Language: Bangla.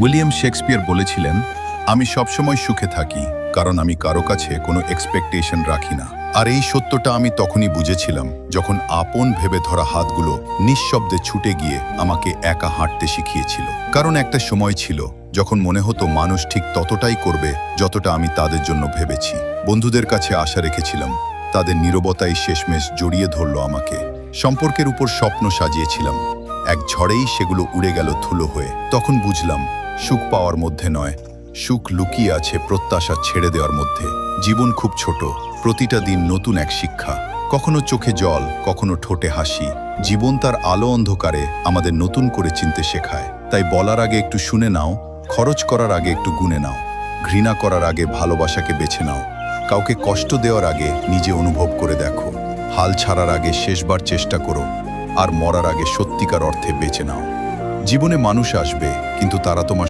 উইলিয়াম শেক্সপিয়ার বলেছিলেন, আমি সবসময় সুখে থাকি কারণ আমি কারো কাছে কোনো এক্সপেকটেশন রাখি না। আর এই সত্যটা আমি তখনই বুঝেছিলাম যখন আপন ভেবে ধরা হাতগুলো নিঃশব্দে ছুটে গিয়ে আমাকে একা হাঁটতে শিখিয়েছিল। কারণ একটা সময় ছিল যখন মনে হতো মানুষ ঠিক ততটাই করবে যতটা আমি তাদের জন্য ভেবেছি। বন্ধুদের কাছে আশা রেখেছিলাম, তাদের নীরবতাই শেষমেশ জড়িয়ে ধরল আমাকে। সম্পর্কের উপর স্বপ্ন সাজিয়েছিলাম, এক ঝড়েই সেগুলো উড়ে গেল ধুলো হয়ে। তখন বুঝলাম, সুখ পাওয়ার মধ্যে নয়, সুখ লুকিয়ে আছে প্রত্যাশা ছেড়ে দেওয়ার মধ্যে। জীবন খুব ছোট, প্রতিটা দিন নতুন এক শিক্ষা। কখনো চোখে জল, কখনো ঠোঁটে হাসি। জীবন তার আলো অন্ধকারে আমাদের নতুন করে চিনতে শেখায়। তাই বলার আগে একটু শুনে নাও, খরচ করার আগে একটু গুনে নাও, ঘৃণা করার আগে ভালোবাসাকে বেছে নাও, কাউকে কষ্ট দেওয়ার আগে নিজে অনুভব করে দেখো, হাল ছাড়ার আগে শেষবার চেষ্টা করো, আর মরার আগে সত্যিকার অর্থে বেঁচে নাও। জীবনে মানুষ আসবে, কিন্তু তারা তোমার